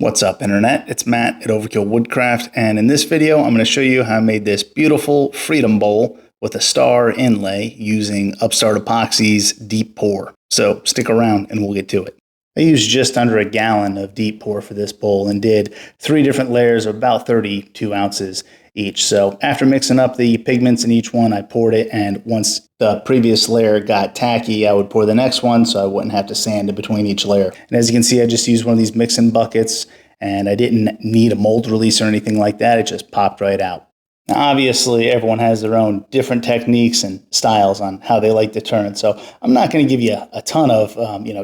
What's up, Internet? It's Matt at Overkill Woodcraft, and in this video I'm going to show you how I made this beautiful Freedom Bowl with a star inlay using Upstart Epoxy's deep pour. So stick around and we'll get to it. I used just under a gallon of deep pour for this bowl and did 3 different layers of about 32 ounces each. So after mixing up the pigments in each one, I poured it, and once the previous layer got tacky, I would pour the next one so I wouldn't have to sand in between each layer. And as you can see, I just used one of these mixing buckets, and I didn't need a mold release or anything like that. It just popped right out. Now, obviously, everyone has their own different techniques and styles on how they like to turn, so I'm not going to give you a ton of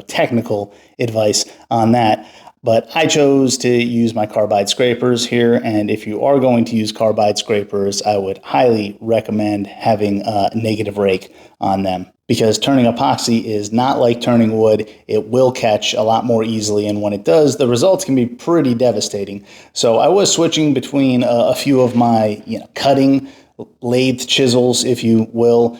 technical advice on that. But I chose to use my carbide scrapers here, and if you are going to use carbide scrapers, I would highly recommend having a negative rake on them, because turning epoxy is not like turning wood. It will catch a lot more easily, and when it does, the results can be pretty devastating. So I was switching between a few of my cutting lathe chisels, if you will,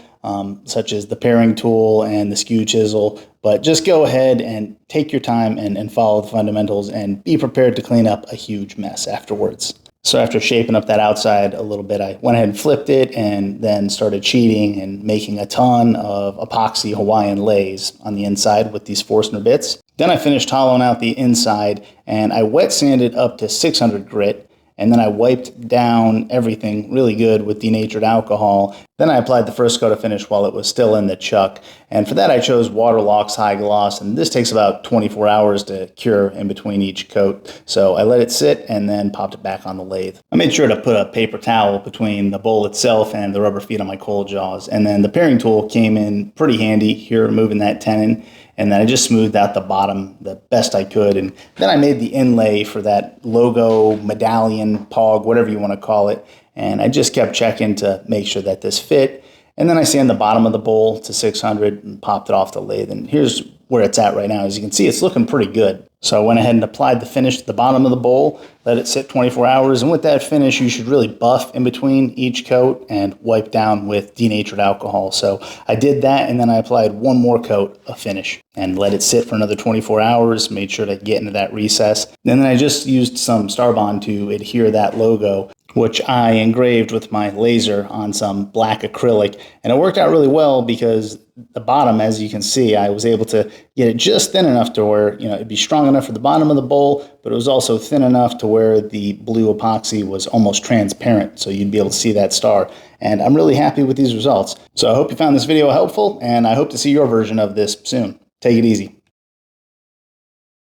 such as the paring tool and the skew chisel. But just go ahead and take your time and follow the fundamentals, and be prepared to clean up a huge mess afterwards. So after shaping up that outside a little bit, I went ahead and flipped it and then started cheating and making a ton of epoxy Hawaiian lays on the inside with these Forstner bits. Then I finished hollowing out the inside, and I wet sanded up to 600 grit. And then I wiped down everything really good with denatured alcohol. Then I applied the first coat of finish while it was still in the chuck. And for that I chose Waterlox High Gloss, and this takes about 24 hours to cure in between each coat. So I let it sit and then popped it back on the lathe. I made sure to put a paper towel between the bowl itself and the rubber feet on my cold jaws. And then the paring tool came in pretty handy here, removing that tenon. And then I just smoothed out the bottom the best I could. And then I made the inlay for that logo, medallion, pog, whatever you want to call it. And I just kept checking to make sure that this fit. And then I sanded the bottom of the bowl to 600 and popped it off the lathe. And here's where it's at right now. As you can see, it's looking pretty good. So I went ahead and applied the finish to the bottom of the bowl, let it sit 24 hours. And with that finish, you should really buff in between each coat and wipe down with denatured alcohol. So I did that, and then I applied one more coat of finish and let it sit for another 24 hours, made sure to get into that recess. And then I just used some Starbond to adhere that logo, which I engraved with my laser on some black acrylic. And it worked out really well, because the bottom, as you can see, I was able to get it just thin enough to where, it'd be strong enough for the bottom of the bowl, but it was also thin enough to where the blue epoxy was almost transparent, so you'd be able to see that star. And I'm really happy with these results. So I hope you found this video helpful, and I hope to see your version of this soon. Take it easy.